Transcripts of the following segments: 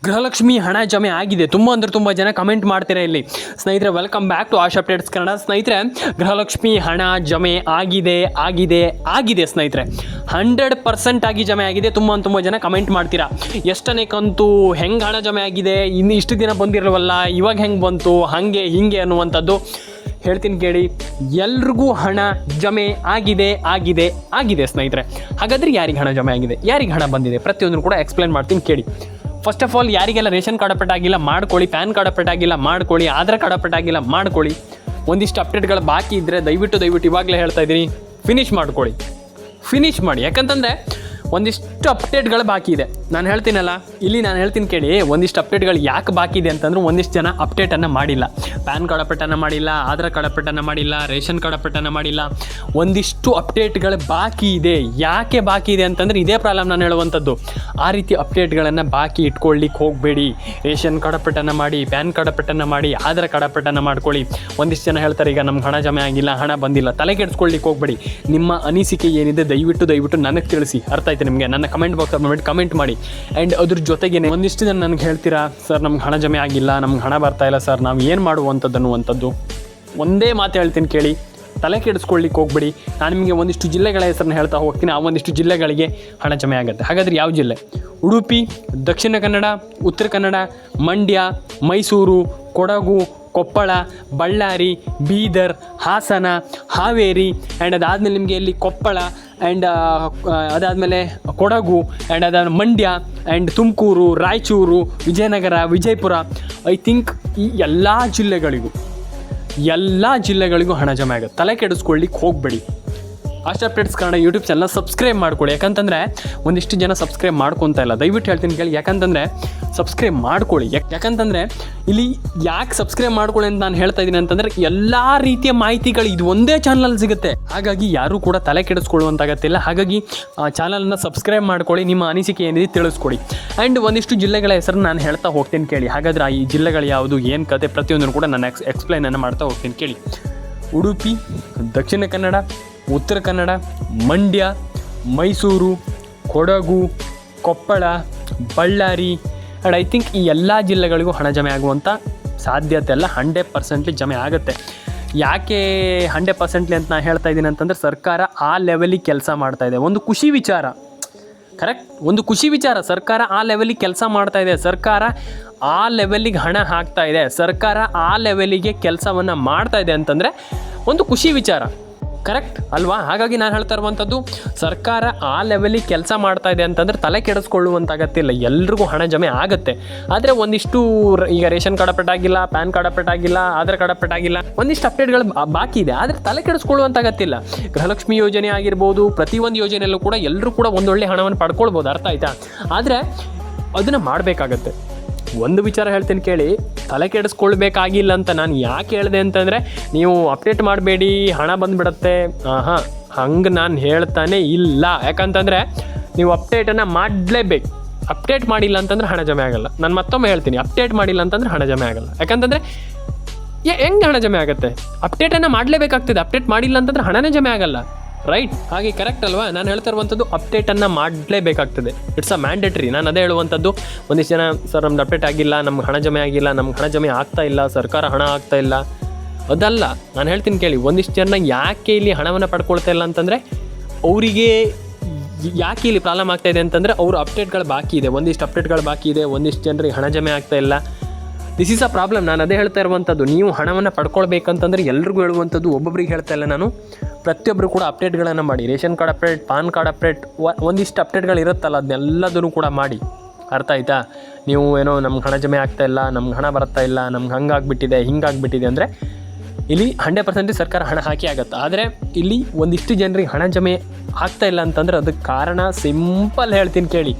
ಗೃಹಲಕ್ಷ್ಮಿ ಹಣ ಜಮೆ ಆಗಿದೆ. ತುಂಬ ಜನ ಕಮೆಂಟ್ ಮಾಡ್ತೀರಾ ಇಲ್ಲಿ ಸ್ನೇಹಿತರೆ. Welcome back to Ash updates Kannada. ಸ್ನೇಹಿತರೆ, ಗೃಹಲಕ್ಷ್ಮಿ ಹಣ ಜಮೆ ಆಗಿದೆ ಸ್ನೇಹಿತರೆ. 100% ಆಗಿ ಜಮೆ ಆಗಿದೆ. ತುಂಬ ಜನ ಕಮೆಂಟ್ ಮಾಡ್ತೀರಾ, ಎಷ್ಟನೇ ಕಂತು, ಹೆಂಗೆ ಹಣ ಜಮೆ ಆಗಿದೆ, ಇನ್ನು ಇಷ್ಟು ದಿನ ಬಂದಿರಲ್ವಲ್ಲ, ಇವಾಗ ಹೆಂಗೆ ಬಂತು, ಹಾಗೆ ಹೀಗೆ ಅನ್ನುವಂಥದ್ದು ಹೇಳ್ತೀನಿ ಕೇಳಿ. ಎಲ್ರಿಗೂ ಹಣ ಜಮೆ ಆಗಿದೆ ಸ್ನೇಹಿತರೆ. ಹಾಗಾದರೆ ಯಾರಿಗೆ ಹಣ ಜಮೆ ಆಗಿದೆ, ಯಾರಿಗೆ ಹಣ ಬಂದಿದೆ, ಪ್ರತಿಯೊಂದನ್ನು ಕೂಡ ಎಕ್ಸ್ಪ್ಲೇನ್ ಮಾಡ್ತೀನಿ ಕೇಳಿ. ಫಸ್ಟ್ ಆಫ್ ಆಲ್, ಯಾರಿಗೆಲ್ಲ ರೇಷನ್ ಕಾರ್ಡ್ ಅಪ್ಡೇಟ್ ಆಗಿಲ್ಲ ಮಾಡ್ಕೊಳ್ಳಿ, ಪ್ಯಾನ್ ಕಾರ್ಡ್ ಅಪ್ಡೇಟ್ ಆಗಿಲ್ಲ ಮಾಡ್ಕೊಳ್ಳಿ, ಆಧಾರ್ ಕಾರ್ಡ್ ಅಪ್ಡೇಟ್ ಆಗಿಲ್ಲ ಮಾಡ್ಕೊಳ್ಳಿ. ಒಂದಿಷ್ಟು ಅಪ್ಡೇಟ್ಗಳು ಬಾಕಿ ಇದ್ದರೆ ದಯವಿಟ್ಟು ಇವಾಗಲೇ ಹೇಳ್ತಾ ಇದ್ದೀನಿ, ಫಿನಿಷ್ ಮಾಡಿ. ಯಾಕಂತಂದರೆ ಒಂದಿಷ್ಟು ಅಪ್ಡೇಟ್ಗಳು ಬಾಕಿ ಇದೆ. ನಾನು ಹೇಳ್ತೀನಿ ಕೇಳಿ. ಒಂದಿಷ್ಟು ಅಪ್ಡೇಟ್ಗಳು ಯಾಕೆ ಬಾಕಿ ಇದೆ ಅಂತಂದ್ರೆ, ಒಂದಿಷ್ಟು ಜನ ಅಪ್ಡೇಟನ್ನು ಮಾಡಿಲ್ಲ. ಪ್ಯಾನ್ ಕಾರ್ಡ್ ಅಪ್ಡೇಟನ್ನು ಮಾಡಿಲ್ಲ, ಆಧಾರ್ ಕಾರ್ಡ್ ಅಪ್ಡೇಟನ್ನು ಮಾಡಿಲ್ಲ, ರೇಷನ್ ಕಾರ್ಡ್ ಅಪ್ಡೇಟನ್ನು ಮಾಡಿಲ್ಲ. ಒಂದಿಷ್ಟು ಅಪ್ಡೇಟ್ಗಳು ಬಾಕಿ ಇದೆ. ಯಾಕೆ ಬಾಕಿ ಇದೆ ಅಂತಂದರೆ ಇದೇ ಪ್ರಾಬ್ಲಮ್ ನಾನು ಹೇಳುವಂಥದ್ದು. ಆ ರೀತಿ ಅಪ್ಡೇಟ್ಗಳನ್ನು ಬಾಕಿ ಇಟ್ಕೊಳ್ಳಿಕ್ಕೆ ಹೋಗಬೇಡಿ. ರೇಷನ್ ಕಾರ್ಡ್ ಅಪ್ಡೇಟನ್ನು ಮಾಡಿ, ಪ್ಯಾನ್ ಕಾರ್ಡ್ ಅಪ್ಡೇಟನ್ನು ಮಾಡಿ, ಆಧಾರ್ ಕಾರ್ಡ್ ಅಪ್ಡೇಟನ್ನು ಮಾಡ್ಕೊಳ್ಳಿ. ಒಂದಿಷ್ಟು ಜನ ಹೇಳ್ತಾರೆ, ಈಗ ನಮ್ಗೆ ಹಣ ಜಮೆ ಆಗಿಲ್ಲ, ಹಣ ಬಂದಿಲ್ಲ. ತಲೆ ಕೆಡಿಸ್ಕೊಳ್ಳಿಕ್ಕೆ ಹೋಗಬೇಡಿ. ನಿಮ್ಮ ಅನಿಸಿಕೆ ಏನಿದೆ ದಯವಿಟ್ಟು ನನಗೆ ತಿಳಿಸಿ. ಅರ್ಥ ಆಯ್ತು ನಿಮಗೆ? ನನ್ನ ಕಮೆಂಟ್ ಬಾಕ್ಸ್ ಕಮೆಂಟ್ ಮಾಡಿ. ಆ್ಯಂಡ್ ಅದ್ರ ಜೊತೆಗೆ ಒಂದಿಷ್ಟು ಜನ ನನಗೆ ಹೇಳ್ತೀರಾ, ಸರ್ ನಮ್ಗೆ ಹಣ ಜಮೆ ಆಗಿಲ್ಲ, ನಮ್ಗೆ ಹಣ ಬರ್ತಾ ಇಲ್ಲ ಸರ್, ನಾವು ಏನು ಮಾಡುವಂಥದ್ದು. ಒಂದೇ ಮಾತು ಹೇಳ್ತೀನಿ ಕೇಳಿ, ತಲೆ ಕೆಡಿಸ್ಕೊಳ್ಳಿಕ್ಕೆ ಹೋಗ್ಬೇಡಿ. ನಾನು ನಿಮಗೆ ಒಂದಿಷ್ಟು ಜಿಲ್ಲೆಗಳ ಹೆಸರನ್ನ ಹೇಳ್ತಾ ಹೋಗ್ತೀನಿ. ಆ ಒಂದಿಷ್ಟು ಜಿಲ್ಲೆಗಳಿಗೆ ಹಣ ಜಮೆ ಆಗುತ್ತೆ. ಹಾಗಾದರೆ ಯಾವ ಜಿಲ್ಲೆ? ಉಡುಪಿ, ದಕ್ಷಿಣ ಕನ್ನಡ, ಉತ್ತರ ಕನ್ನಡ, ಮಂಡ್ಯ, ಮೈಸೂರು, ಕೊಡಗು, ಕೊಪ್ಪಳ, ಬಳ್ಳಾರಿ, ಬೀದರ್, ಹಾಸನ, ಹಾವೇರಿ, ಆ್ಯಂಡ್ ಅದಾದಮೇಲೆ ನಿಮಗೆ ಇಲ್ಲಿ ಕೊಪ್ಪಳ, ಆ್ಯಂಡ್ ಅದಾದಮೇಲೆ ಕೊಡಗು, ಆ್ಯಂಡ್ ಅದಾದ Mandya, and Tumakuru, Raichur, Vijayanagara, Vijayapura. I think ಈ ಎಲ್ಲ ಜಿಲ್ಲೆಗಳಿಗೂ ಹಣ ಜಮೆ ಆಗುತ್ತೆ. ತಲೆ ಕೆಡಿಸ್ಕೊಳ್ಳಿಕ್ಕೆ ಹೋಗಬೇಡಿ. Ash updates Kannada YouTube channel subscribe ಮಾಡ್ಕೊಳ್ಳಿ. ಯಾಕಂತಂದರೆ ಒಂದಿಷ್ಟು ಜನ ಸಬ್ಸ್ಕ್ರೈಬ್ ಮಾಡ್ಕೊತಾ ಇಲ್ಲ. ದಯವಿಟ್ಟು ಹೇಳ್ತೀನಿ ಕೇಳಿ, ಯಾಕಂತಂದರೆ ಸಬ್ಸ್ಕ್ರೈಬ್ ಮಾಡ್ಕೊಳ್ಳಿ. ಯಾಕಂತಂದರೆ ಇಲ್ಲಿ ಯಾಕೆ ಸಬ್ಸ್ಕ್ರೈಬ್ ಮಾಡ್ಕೊಳ್ಳಿ ಅಂತ ನಾನು ಹೇಳ್ತಾ ಇದ್ದೀನಿ ಅಂತಂದರೆ, ಎಲ್ಲ ರೀತಿಯ ಮಾಹಿತಿಗಳು ಇದು ಒಂದೇ ಚಾನಲಲ್ಲಿ ಸಿಗುತ್ತೆ. ಹಾಗಾಗಿ ಯಾರೂ ಕೂಡ ತಲೆ ಕೆಡಿಸ್ಕೊಳ್ಳುವಂತಾಗತ್ತಿಲ್ಲ. ಹಾಗಾಗಿ ಚಾನಲನ್ನು ಸಬ್ಸ್ಕ್ರೈಬ್ ಮಾಡ್ಕೊಳ್ಳಿ. ನಿಮ್ಮ ಅನಿಸಿಕೆ ಏನಿದೆ ತಿಳಿಸ್ಕೊಡಿ. ಆ್ಯಂಡ್ ಒಂದಿಷ್ಟು ಜಿಲ್ಲೆಗಳ ಹೆಸರು ನಾನು ಹೇಳ್ತಾ ಹೋಗ್ತೀನಿ ಕೇಳಿ. ಹಾಗಾದರೆ ಈ ಜಿಲ್ಲೆಗಳು ಯಾವುದು, ಏನು ಕತೆ, ಪ್ರತಿಯೊಂದನ್ನು ಕೂಡ ನಾನು ಎಕ್ಸ್ಪ್ಲೈನನ್ನು ಮಾಡ್ತಾ ಹೋಗ್ತೀನಿ ಕೇಳಿ. Udupi, Dakshina Kannada, Uttara Kannada, Mandya, Mysuru, Kodagu, Koppal, Ballari, and I think ಈ ಎಲ್ಲ ಜಿಲ್ಲೆಗಳಿಗೂ ಹಣ ಜಮೆ ಆಗುವಂಥ ಸಾಧ್ಯತೆ ಎಲ್ಲ 100% ಜಮೆ ಆಗುತ್ತೆ. ಯಾಕೆ 100% ಅಂತ ನಾನು ಹೇಳ್ತಾ ಇದ್ದೀನಿ ಅಂತಂದರೆ, ಸರ್ಕಾರ ಆ ಲೆವೆಲಿಗೆ ಕೆಲಸ ಮಾಡ್ತಾಯಿದೆ. ಒಂದು ಖುಷಿ ವಿಚಾರ, ಕರೆಕ್ಟ್, ಒಂದು ಖುಷಿ ವಿಚಾರ. ಸರ್ಕಾರ ಆ ಲೆವೆಲಿಗೆ ಕೆಲಸ ಮಾಡ್ತಾಯಿದೆ. ಸರ್ಕಾರ ಆ ಲೆವೆಲಿಗೆ ಹಣ ಹಾಕ್ತಾ ಇದೆ. ಸರ್ಕಾರ ಆ ಲೆವೆಲಿಗೆ ಕೆಲಸವನ್ನು ಮಾಡ್ತಾ ಇದೆ ಅಂತಂದರೆ ಒಂದು ಖುಷಿ ವಿಚಾರ, ಕರೆಕ್ಟ್ ಅಲ್ವಾ? ಹಾಗಾಗಿ ನಾನು ಹೇಳ್ತಾ ಇರುವಂಥದ್ದು, ಸರ್ಕಾರ ಆ ಲೆವೆಲಿಗೆ ಕೆಲಸ ಮಾಡ್ತಾ ಇದೆ ಅಂತಂದರೆ ತಲೆ ಕೆಡಿಸ್ಕೊಳ್ಳುವಂತಾಗತ್ತಿಲ್ಲ. ಎಲ್ರಿಗೂ ಹಣ ಜಮೆ ಆಗುತ್ತೆ. ಆದರೆ ಒಂದಿಷ್ಟು ಈಗ ರೇಷನ್ ಕಾರ್ಡ್ ಅಪ್ಡೇಟ್ ಆಗಿಲ್ಲ, ಪ್ಯಾನ್ ಕಾರ್ಡ್ ಅಪ್ಡೇಟ್ ಆಗಿಲ್ಲ, ಆಧಾರ್ ಕಾರ್ಡ್ ಅಪ್ಡೇಟ್ ಆಗಿಲ್ಲ, ಒಂದಿಷ್ಟು ಅಪ್ಡೇಟ್ಗಳು ಬಾಕಿ ಇದೆ. ಆದರೆ ತಲೆ ಕೆಡಿಸ್ಕೊಳ್ಳುವಂತಾಗತ್ತಿಲ್ಲ. ಗೃಹಲಕ್ಷ್ಮಿ ಯೋಜನೆ ಆಗಿರ್ಬೋದು, ಪ್ರತಿಯೊಂದು ಯೋಜನೆಯಲ್ಲೂ ಕೂಡ ಎಲ್ಲರೂ ಕೂಡ ಒಂದೊಳ್ಳೆ ಹಣವನ್ನು ಪಡ್ಕೊಳ್ಬೋದು. ಅರ್ಥ ಆಯ್ತಾ? ಆದರೆ ಅದನ್ನು ಮಾಡಬೇಕಾಗತ್ತೆ. ಒಂದು ವಿಚಾರ ಹೇಳ್ತೀನಿ ಕೇಳಿ, ತಲೆ ಕೆಡಿಸ್ಕೊಳ್ಬೇಕಾಗಿಲ್ಲ ಅಂತ ನಾನು ಯಾಕೆ ಹೇಳಿದೆ ಅಂತಂದರೆ, ನೀವು ಅಪ್ಡೇಟ್ ಮಾಡಬೇಡಿ ಹಣ ಬಂದುಬಿಡತ್ತೆ, ಹಂಗೆ ನಾನು ಹೇಳ್ತಾನೆ ಇಲ್ಲ. ಯಾಕಂತಂದರೆ ನೀವು ಅಪ್ಡೇಟನ್ನು ಮಾಡಲೇಬೇಕು. ಅಪ್ಡೇಟ್ ಮಾಡಿಲ್ಲ ಅಂತಂದರೆ ಹಣ ಜಮೆ ಆಗೋಲ್ಲ. ನಾನು ಮತ್ತೊಮ್ಮೆ ಹೇಳ್ತೀನಿ, ಅಪ್ಡೇಟ್ ಮಾಡಿಲ್ಲ ಅಂತಂದರೆ ಹಣ ಜಮೆ ಆಗೋಲ್ಲ. ಯಾಕಂತಂದರೆ ಹೆಂಗೆ ಹಣ ಜಮೆ ಆಗುತ್ತೆ? ಅಪ್ಡೇಟನ್ನು ಮಾಡಲೇಬೇಕಾಗ್ತದೆ. ಅಪ್ಡೇಟ್ ಮಾಡಿಲ್ಲ ಅಂತಂದರೆ ಹಣನೇ ಜಮೆ ಆಗೋಲ್ಲ. ರೈಟ್? ಹಾಗೆ ಕರೆಕ್ಟ್ ಅಲ್ವಾ? ನಾನು ಹೇಳ್ತಾ ಇರುವಂಥದ್ದು, ಅಪ್ಡೇಟನ್ನು ಮಾಡಲೇಬೇಕಾಗ್ತದೆ. It's a mandatory. ನಾನು ಅದೇ ಹೇಳುವಂಥದ್ದು. ಒಂದಿಷ್ಟು ಜನ, ಸರ್ ನಮ್ದು ಅಪ್ಡೇಟ್ ಆಗಿಲ್ಲ, ನಮ್ಗೆ ಹಣ ಜಮೆ ಆಗಿಲ್ಲ, ನಮ್ಗೆ ಹಣ ಜಮೆ ಆಗ್ತಾ ಇಲ್ಲ, ಸರ್ಕಾರ ಹಣ ಆಗ್ತಾ ಇಲ್ಲ. ಅದಲ್ಲ, ನಾನು ಹೇಳ್ತೀನಿ ಕೇಳಿ. ಒಂದಿಷ್ಟು ಜನ ಯಾಕೆ ಇಲ್ಲಿ ಹಣವನ್ನು ಪಡ್ಕೊಳ್ತಾ ಇಲ್ಲ ಅಂತಂದರೆ, ಅವರಿಗೆ ಯಾಕೆ ಇಲ್ಲಿ ಪ್ರಾಬ್ಲಮ್ ಆಗ್ತಾ ಇದೆ ಅಂತಂದರೆ, ಅವ್ರ ಅಪ್ಡೇಟ್ಗಳು ಬಾಕಿ ಇದೆ. ಒಂದಿಷ್ಟು ಅಪ್ಡೇಟ್ಗಳು ಬಾಕಿ ಇದೆ. ಒಂದಿಷ್ಟು ಜನರಿಗೆ ಹಣ ಜಮೆ ಆಗ್ತಾ ಇಲ್ಲ. This is a problem. ನಾನು ಅದೇ ಹೇಳ್ತಾ ಇರುವಂಥದ್ದು. ನೀವು ಹಣವನ್ನು ಪಡ್ಕೊಳ್ಬೇಕಂತಂದರೆ ಎಲ್ರಿಗೂ ಹೇಳುವಂಥದ್ದು, ಒಬ್ಬೊಬ್ರಿಗೆ ಹೇಳ್ತಾ ಇಲ್ಲ ನಾನು, ಪ್ರತಿಯೊಬ್ಬರು ಕೂಡ ಅಪ್ಡೇಟ್ಗಳನ್ನು ಮಾಡಿ. Ration card update, PAN card update, ಒಂದಿಷ್ಟು ಅಪ್ಡೇಟ್ಗಳು ಇರುತ್ತಲ್ಲ, ಅದನ್ನೆಲ್ಲದನ್ನು ಕೂಡ ಮಾಡಿ. ಅರ್ಥ ಆಯ್ತಾ? ನೀವು ಏನೋ ನಮ್ಗೆ ಹಣ ಜಮೆ ಆಗ್ತಾ ಇಲ್ಲ, ನಮ್ಗೆ ಹಣ ಬರ್ತಾ ಇಲ್ಲ, ನಮ್ಗೆ ಹಂಗಾಗ್ಬಿಟ್ಟಿದೆ, ಹಿಂಗಾಗ್ಬಿಟ್ಟಿದೆ ಅಂದರೆ ಇಲ್ಲಿ 100% ಸರ್ಕಾರ ಹಣ ಹಾಕಿ ಆಗುತ್ತೆ. ಆದರೆ ಇಲ್ಲಿ ಒಂದಿಷ್ಟು ಜನರಿಗೆ ಹಣ ಜಮೆ ಆಗ್ತಾ ಇಲ್ಲ ಅಂತಂದರೆ ಅದಕ್ಕೆ ಕಾರಣ ಸಿಂಪಲ್ ಹೇಳ್ತೀನಿ ಕೇಳಿ,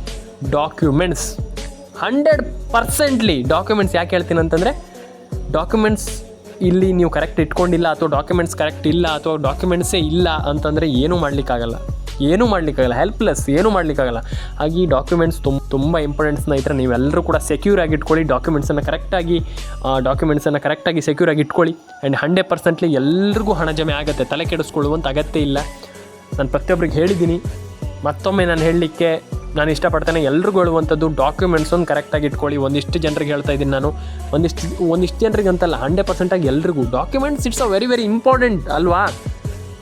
ಡಾಕ್ಯುಮೆಂಟ್ಸ್. 100% ಡಾಕ್ಯುಮೆಂಟ್ಸ್. ಯಾಕೆ ಹೇಳ್ತೀನಿ ಅಂತಂದರೆ, ಡಾಕ್ಯುಮೆಂಟ್ಸ್ ಇಲ್ಲಿ ನೀವು ಕರೆಕ್ಟ್ ಇಟ್ಕೊಂಡಿಲ್ಲ, ಅಥವಾ ಡಾಕ್ಯುಮೆಂಟ್ಸ್ ಕರೆಕ್ಟ್ ಇಲ್ಲ, ಅಥವಾ ಡಾಕ್ಯುಮೆಂಟ್ಸೇ ಇಲ್ಲ ಅಂತಂದರೆ ಏನೂ ಮಾಡಲಿಕ್ಕಾಗಲ್ಲ. ಹೆಲ್ಪ್ಲೆಸ್, ಏನೂ ಮಾಡಲಿಕ್ಕಾಗಲ್ಲ. ಹಾಗೆ ಡಾಕ್ಯುಮೆಂಟ್ಸ್ ತುಂಬ ಇಂಪಾರ್ಟೆಂಟ್ ಸ್ನೇಹಿತರೆ. ನೀವೆಲ್ಲರೂ ಕೂಡ ಸೆಕ್ಯೂರ್ ಆಗಿ ಇಟ್ಕೊಳ್ಳಿ. ಡಾಕ್ಯುಮೆಂಟ್ಸನ್ನು ಕರೆಕ್ಟಾಗಿ ಸೆಕ್ಯೂರ್ ಆಗಿ ಇಟ್ಕೊಳ್ಳಿ. ಆ್ಯಂಡ್ 100% ಎಲ್ರಿಗೂ ಹಣ ಜಮೆ ಆಗುತ್ತೆ. ತಲೆ ಕೆಡಿಸ್ಕೊಳ್ಳುವಂಥ ಅಗತ್ಯ ಇಲ್ಲ. ನಾನು ಪ್ರತಿಯೊಬ್ಬರಿಗೆ ಹೇಳಿದ್ದೀನಿ. ಮತ್ತೊಮ್ಮೆ ನಾನು ಹೇಳಲಿಕ್ಕೆ ನಾನು ಇಷ್ಟಪಡ್ತೇನೆ ಎಲ್ರಿಗೂ ಹೇಳುವಂಥದ್ದು ಡಾಕ್ಯುಮೆಂಟ್ಸನ್ನು ಕರೆಕ್ಟಾಗಿ ಇಟ್ಕೊಳ್ಳಿ. ಒಂದಿಷ್ಟು ಜನರಿಗೆ ಹೇಳ್ತಾ ಇದ್ದೀನಿ ನಾನು, ಒಂದಿಷ್ಟು ಜನರಿಗೆ ಅಂತಲ್ಲ 100% ಎಲ್ರಿಗೂ documents it's a very very important ಅಲ್ವಾ.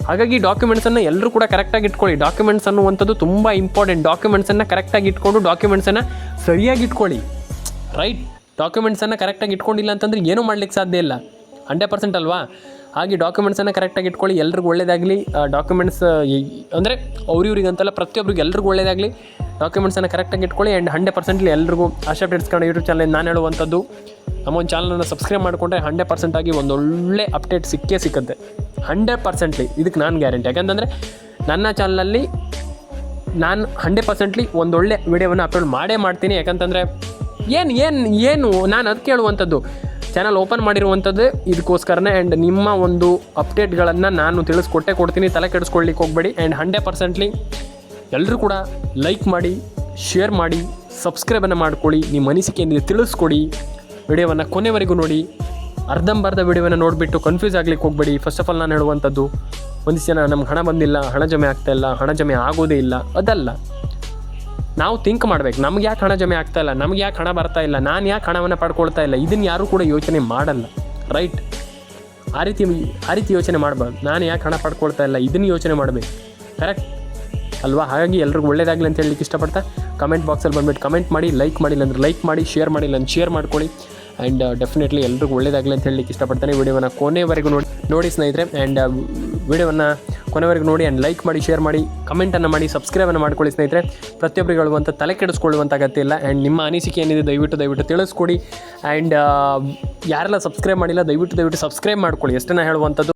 ಹಾಗಾಗಿ ಡಾಕ್ಯುಮೆಂಟ್ಸನ್ನು ಎಲ್ಲರೂ ಕೂಡ ಕರೆಕ್ಟಾಗಿ ಇಟ್ಕೊಳ್ಳಿ. ಡಾಕ್ಯುಮೆಂಟ್ಸ್ ಅನ್ನುವಂಥದ್ದು ತುಂಬ ಇಂಪಾರ್ಟೆಂಟ್. ಡಾಕ್ಯುಮೆಂಟ್ಸನ್ನು ಕರೆಕ್ಟಾಗಿ ಇಟ್ಕೊಂಡು ಡಾಕ್ಯುಮೆಂಟ್ಸನ್ನು ಸರಿಯಾಗಿ ಇಟ್ಕೊಳ್ಳಿ. ರೈಟ್, ಡಾಕ್ಯುಮೆಂಟ್ಸನ್ನು ಕರೆಕ್ಟಾಗಿ ಇಟ್ಕೊಂಡಿಲ್ಲ ಅಂತಂದರೆ ಏನೂ ಮಾಡ್ಲಿಕ್ಕೆ ಸಾಧ್ಯ ಇಲ್ಲ. 100% ಅಲ್ವಾ. ಹಾಗೆ ಡಾಕ್ಯುಮೆಂಟ್ಸನ್ನು ಕರೆಕ್ಟಾಗಿ ಇಟ್ಕೊಳ್ಳಿ. ಎಲ್ರಿಗೂ ಒಳ್ಳೆಯದಾಗಲಿ. ಡಾಕ್ಯುಮೆಂಟ್ಸ್ ಅಂದರೆ ಇವ್ರಿಗಂತಲ್ಲ, ಪ್ರತಿಯೊಬ್ಬರಿಗೆ ಎಲ್ರಿಗೂ ಒಳ್ಳೆಯದಾಗಲಿ. ಡಾಕ್ಯುಮೆಂಟ್ಸನ್ನು ಕರೆಕ್ಟಾಗಿ ಇಟ್ಕೊಳ್ಳಿ. ಆ್ಯಂಡ್ 100% ಎಲ್ರಿಗೂ ಆಶಾ ಅಪ್ಡೇಟ್ಸ್ ಕನ್ನಡ ಯೂಟ್ಯೂಬ್ ಚಾನಲ್ ನಾನು ಹೇಳುವಂಥದ್ದು, ನಮ್ಮ ಒಂದು ಚಾನಲನ್ನು ಸಬ್ಸ್ಕ್ರೈಬ್ ಮಾಡಿಕೊಂಡ್ರೆ 100% ಆಗಿ ಒಂದೊಳ್ಳೆ ಅಪ್ಡೇಟ್ ಸಿಕ್ಕುತ್ತೆ. 100% ಇದಕ್ಕೆ ನಾನು ಗ್ಯಾರಂಟಿ. ಯಾಕಂತಂದರೆ ನನ್ನ ಚಾನಲಲ್ಲಿ ನಾನು 100% ಒಂದೊಳ್ಳೆ ವಿಡಿಯೋವನ್ನು ಅಪ್ಲೋಡ್ ಮಾಡ್ತೀನಿ. ಯಾಕಂತಂದರೆ ಏನು ನಾನು ಅದಕ್ಕೆ ಹೇಳುವಂಥದ್ದು, ಚಾನಲ್ ಓಪನ್ ಮಾಡಿರುವಂಥದ್ದು ಇದಕ್ಕೋಸ್ಕರನೇ. ಆ್ಯಂಡ್ ನಿಮ್ಮ ಒಂದು ಅಪ್ಡೇಟ್ಗಳನ್ನು ನಾನು ಕೊಡ್ತೀನಿ, ತಲೆ ಕೆಡಿಸ್ಕೊಳ್ಳಿಕ್ಕೆ ಹೋಗಬೇಡಿ. ಆ್ಯಂಡ್ 100% ಎಲ್ಲರೂ ಕೂಡ ಲೈಕ್ ಮಾಡಿ, ಶೇರ್ ಮಾಡಿ, ಸಬ್ಸ್ಕ್ರೈಬನ್ನು ಮಾಡ್ಕೊಳ್ಳಿ. ನಿಮ್ಮ ಅನಿಸಿಕೆಯನ್ನು ತಿಳಿಸ್ಕೊಡಿ. ವಿಡಿಯೋವನ್ನು ಕೊನೆವರೆಗೂ ನೋಡಿ. ಅರ್ಧಂಬರ್ಧ ವಿಡಿಯೋವನ್ನು ನೋಡಿಬಿಟ್ಟು ಕನ್ಫ್ಯೂಸ್ ಆಗ್ಲಿಕ್ಕೆ ಹೋಗಬೇಡಿ. ಫಸ್ಟ್ ಆಫ್ ಆಲ್ ನಾನು ಹೇಳುವಂಥದ್ದು, ಒಂದಿಷ್ಟು ಜನ ನಮ್ಗೆ ಹಣ ಬಂದಿಲ್ಲ, ಹಣ ಜಮೆ ಆಗ್ತಾಯಿಲ್ಲ, ಹಣ ಜಮೆ ಆಗೋದೇ ಇಲ್ಲ, ಅದಲ್ಲ. ನಾವು ಥಿಂಕ್ ಮಾಡಬೇಕು, ನಮ್ಗೆ ಯಾಕೆ ಹಣ ಜಮೆ ಆಗ್ತಾಯಿಲ್ಲ, ನಮ್ಗೆ ಯಾಕೆ ಹಣ ಬರ್ತಾಯಿಲ್ಲ, ನಾನು ಯಾಕೆ ಹಣವನ್ನು ಪಡ್ಕೊಳ್ತಾ ಇಲ್ಲ, ಇದನ್ನು ಯಾರೂ ಕೂಡ ಯೋಚನೆ ಮಾಡಲ್ಲ. ರೈಟ್, ಆ ರೀತಿ ಯೋಚನೆ ಮಾಡಬಾರ್ದು. ನಾನು ಯಾಕೆ ಹಣ ಪಡ್ಕೊಳ್ತಾ ಇಲ್ಲ, ಇದನ್ನು ಯೋಚನೆ ಮಾಡಬೇಕು. ಕರೆಕ್ಟ್ ಅಲ್ವಾ. ಹಾಗಾಗಿ ಎಲ್ರಿಗೂ ಒಳ್ಳೇದಾಗಲಿ ಅಂತ ಹೇಳಲಿಕ್ಕೆ ಇಷ್ಟಪಡ್ತಾ ಕಮೆಂಟ್ ಬಾಕ್ಸಲ್ಲಿ ಬಂದುಬಿಟ್ಟು ಕಮೆಂಟ್ ಮಾಡಿ, ಲೈಕ್ ಮಾಡಿಲ್ಲ ಅಂದರೆ ಲೈಕ್ ಮಾಡಿ, ಶೇರ್ ಮಾಡಿಲ್ಲ ಅಂದರೆ ಶೇರ್ ಮಾಡ್ಕೊಳ್ಳಿ. ಆ್ಯಂಡ್ ಡೆಫಿನೆಟ್ಲಿ ಎಲ್ರಿಗೂ ಒಳ್ಳೇದಾಗಲಿ ಅಂತ ಹೇಳಲಿಕ್ಕೆ ಇಷ್ಟಪಡ್ತಾನೆ. ವಿಡಿಯೋವನ್ನು ಕೊನೆವರೆಗೂ ನೋಡಿ ಸ್ನೇಹಿತರೆ. ಆ್ಯಂಡ್ ವಿಡಿಯೋವನ್ನು ಕೊನೆವರೆಗೂ ನೋಡಿ ಆ್ಯಂಡ್ ಲೈಕ್ ಮಾಡಿ, ಶೇರ್ ಮಾಡಿ, ಕಮೆಂಟನ್ನು ಮಾಡಿ, ಸಬ್ಸ್ಕ್ರೈಬನ್ನು ಮಾಡ್ಕೊಳ್ಳಿ ಸ್ನೇಹಿತರೆ. ಪ್ರತಿಯೊಬ್ಬರಿಗೆ ಹೇಳುವಂಥ ತಲೆ ಕೆಡಿಸ್ಕೊಳ್ಳುವಂಥ ಅಗತ್ಯ ಇಲ್ಲ. ಆ್ಯಂಡ್ ನಿಮ್ಮ ಅನಿಸಿಕೆ ಏನಿದೆ ದಯವಿಟ್ಟು ತಿಳಿಸ್ಕೊಡಿ. ಆ್ಯಂಡ್ ಯಾರೆಲ್ಲ ಸಬ್ಸ್ಕ್ರೈಬ್ ಮಾಡಿಲ್ಲ ದಯವಿಟ್ಟು ಸಬ್ಸ್ಕ್ರೈಬ್ ಮಾಡ್ಕೊಳ್ಳಿ. ಎಷ್ಟನ್ನ ಹೇಳುವಂಥದ್ದು.